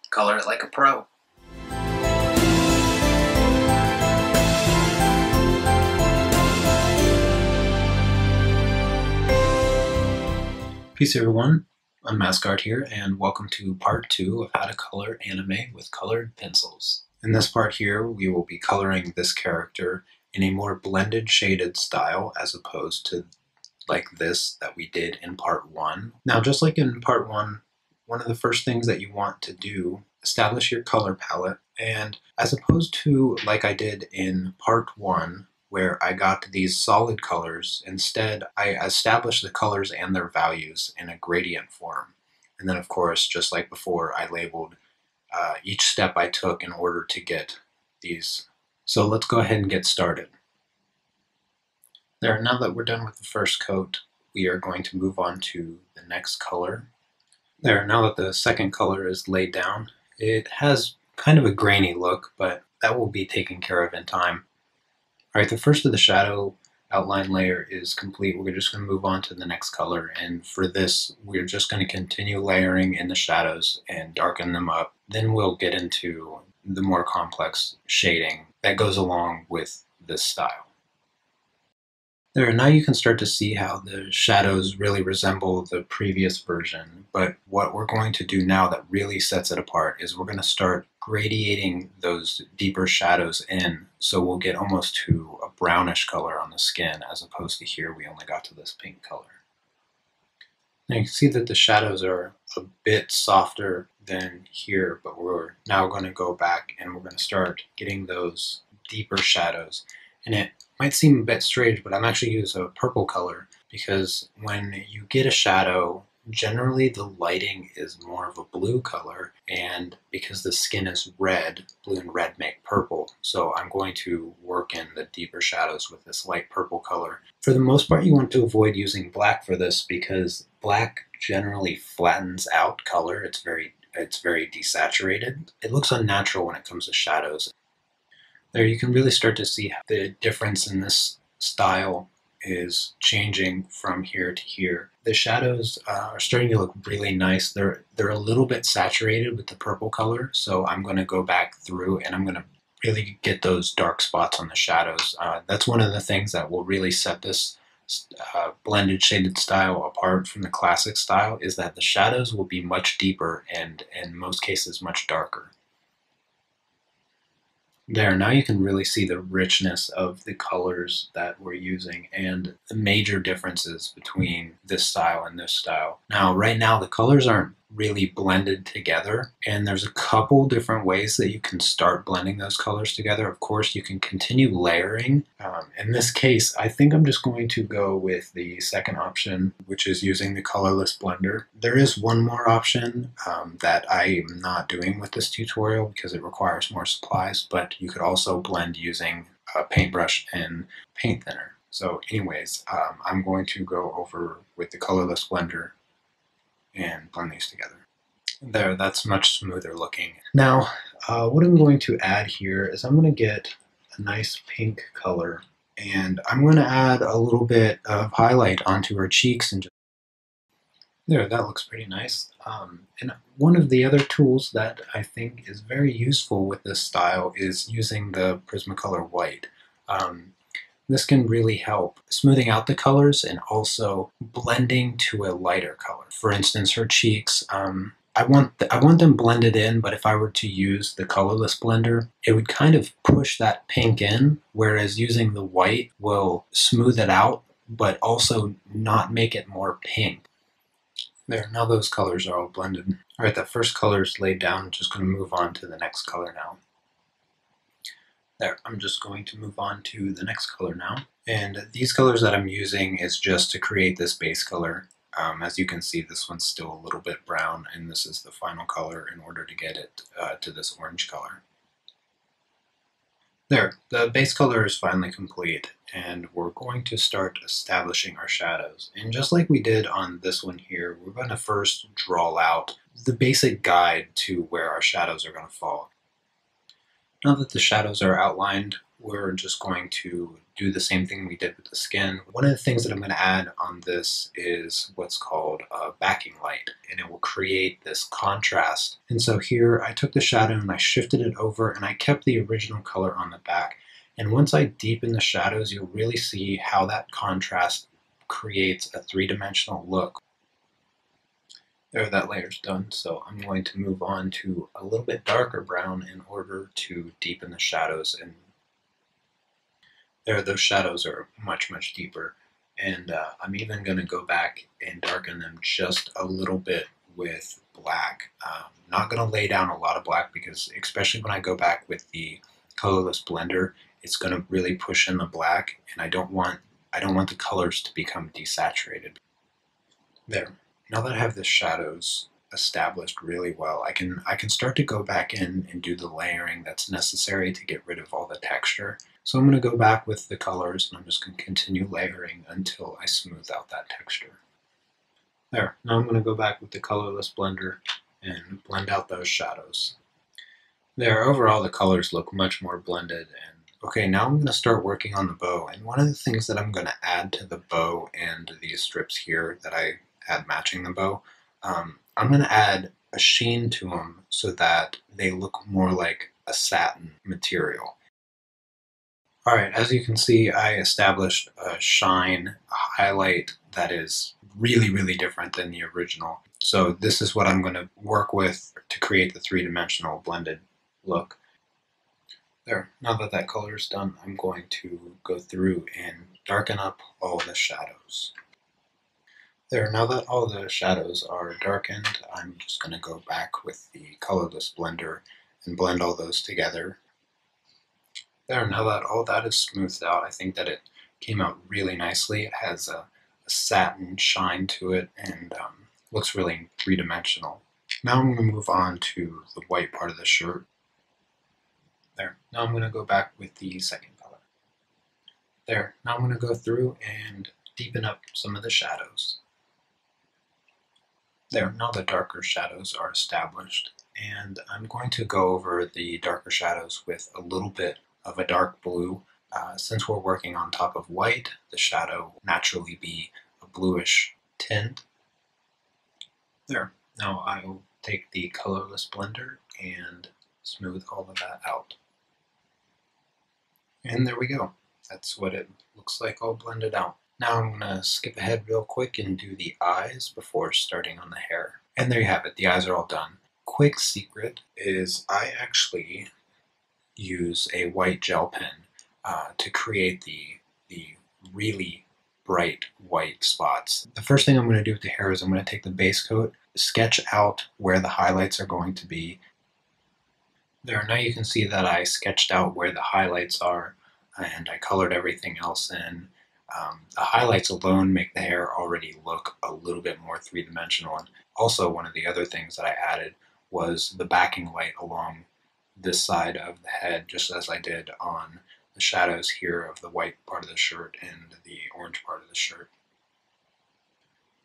Color it like a pro. Peace everyone, I'm Mascot here, and welcome to part 2 of how to color anime with colored pencils. In this part here, we will be coloring this character in a more blended shaded style as opposed to like this that we did in part 1. Now, just like in part 1, one of the first things that you want to do, establish your color palette, and as opposed to like I did in part 1, where I got these solid colors, instead I established the colors and their values in a gradient form. And then of course, just like before, I labeled each step I took in order to get these. So let's go ahead and get started. There, now that we're done with the first coat, we are going to move on to the next color. There, now that the second color is laid down, it has kind of a grainy look, but that will be taken care of in time. Alright, the first of the shadow outline layer is complete. We're just going to move on to the next color, and for this we're just going to continue layering in the shadows and darken them up. Then we'll get into the more complex shading that goes along with this style. There, now you can start to see how the shadows really resemble the previous version, but what we're going to do now that really sets it apart is we're going to start gradiating those deeper shadows in, so we'll get almost to a brownish color on the skin, as opposed to here we only got to this pink color. Now you can see that the shadows are a bit softer than here, but we're now going to go back and we're going to start getting those deeper shadows. And it might seem a bit strange, but I'm actually using a purple color because when you get a shadow, generally the lighting is more of a blue color, and because the skin is red, blue and red make purple. So I'm going to work in the deeper shadows with this light purple color. For the most part, you want to avoid using black for this because black generally flattens out color. It's very desaturated. It looks unnatural when it comes to shadows. There you can really start to see how the difference in this style is changing from here to here. The shadows are starting to look really nice. They're a little bit saturated with the purple color, so I'm going to go back through and I'm going to really get those dark spots on the shadows. That's one of the things that will really set this blended shaded style apart from the classic style, is that the shadows will be much deeper and in most cases much darker. There, now you can really see the richness of the colors that we're using and the major differences between this style and this style. Now, right now, the colors aren't really blended together, and there's a couple different ways that you can start blending those colors together. Of course, you can continue layering. In this case, I think I'm just going to go with the second option, which is using the colorless blender. There is one more option that I am not doing with this tutorial because it requires more supplies, but you could also blend using a paintbrush and paint thinner. So anyways, I'm going to go over with the colorless blender and blend these together. There, that's much smoother looking. Now, what I'm going to add here is I'm going to get a nice pink color, and I'm going to add a little bit of highlight onto her cheeks. And there, that looks pretty nice. And one of the other tools that I think is very useful with this style is using the Prismacolor white. This can really help smoothing out the colors and also blending to a lighter color. For instance, her cheeks, I want them blended in, but if I were to use the colorless blender, it would kind of push that pink in, whereas using the white will smooth it out, but also not make it more pink. There, now those colors are all blended. All right, that first color is laid down. I'm just going to move on to the next color now. There, I'm just going to move on to the next color now. And these colors that I'm using is just to create this base color. As you can see, this one's still a little bit brown, and this is the final color in order to get it to this orange color. There, the base color is finally complete, and we're going to start establishing our shadows. And just like we did on this one here, we're going to first draw out the basic guide to where our shadows are going to fall. Now that the shadows are outlined, we're just going to do the same thing we did with the skin. One of the things that I'm going to add on this is what's called a backing light, and it will create this contrast. And so here I took the shadow and I shifted it over and I kept the original color on the back. And once I deepen the shadows, you'll really see how that contrast creates a three-dimensional look. There, that layer's done, so I'm going to move on to a little bit darker brown in order to deepen the shadows. And there, those shadows are much, much deeper. And I'm even going to go back and darken them just a little bit with black. Not going to lay down a lot of black because, especially when I go back with the colorless blender, it's going to really push in the black, and I don't want the colors to become desaturated. There. Now that I have the shadows established really well, I can start to go back in and do the layering that's necessary to get rid of all the texture. So I'm going to go back with the colors and I'm just going to continue layering until I smooth out that texture. There, now I'm going to go back with the colorless blender and blend out those shadows. There, overall the colors look much more blended. And okay, now I'm going to start working on the bow. And one of the things that I'm going to add to the bow and these strips here that I had matching the bow, I'm going to add a sheen to them so that they look more like a satin material. Alright, as you can see, I established a shine, a highlight that is really, really different than the original. So this is what I'm going to work with to create the three-dimensional blended look. There, now that that color is done, I'm going to go through and darken up all the shadows. There, now that all the shadows are darkened, I'm just going to go back with the colorless blender and blend all those together. There, now that all that is smoothed out, I think that it came out really nicely. It has a satin shine to it and looks really three-dimensional. Now I'm going to move on to the white part of the shirt. There, now I'm going to go back with the second color. There, now I'm going to go through and deepen up some of the shadows. There, now the darker shadows are established, and I'm going to go over the darker shadows with a little bit of a dark blue. Since we're working on top of white, the shadow will naturally be a bluish tint. There, now I'll take the colorless blender and smooth all of that out. And there we go. That's what it looks like all blended out. Now I'm going to skip ahead real quick and do the eyes before starting on the hair. And there you have it, the eyes are all done. Quick secret is I actually use a white gel pen to create the really bright white spots. The first thing I'm going to do with the hair is I'm going to take the base coat, sketch out where the highlights are going to be. There, now you can see that I sketched out where the highlights are and I colored everything else in. The highlights alone make the hair already look a little bit more three-dimensional. And also, one of the other things that I added was the backing light along this side of the head, just as I did on the shadows here of the white part of the shirt and the orange part of the shirt.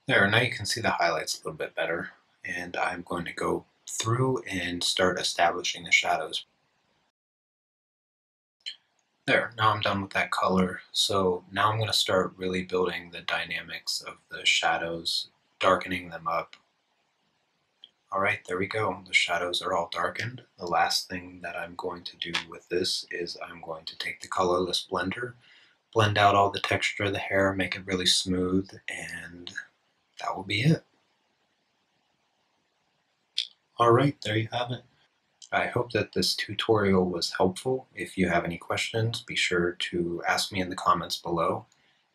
There, now you can see the highlights a little bit better, and I'm going to go through and start establishing the shadows. There, now I'm done with that color, so now I'm going to start really building the dynamics of the shadows, darkening them up. Alright, there we go. The shadows are all darkened. The last thing that I'm going to do with this is I'm going to take the colorless blender, blend out all the texture of the hair, make it really smooth, and that will be it. Alright, there you have it. I hope that this tutorial was helpful. If you have any questions, be sure to ask me in the comments below,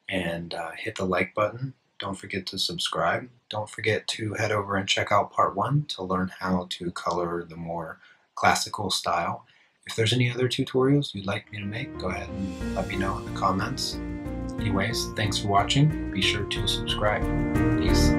and hit the like button. Don't forget to subscribe. Don't forget to head over and check out part 1 to learn how to color the more classical style. If there's any other tutorials you'd like me to make, go ahead and let me know in the comments. Anyways, thanks for watching. Be sure to subscribe. Peace.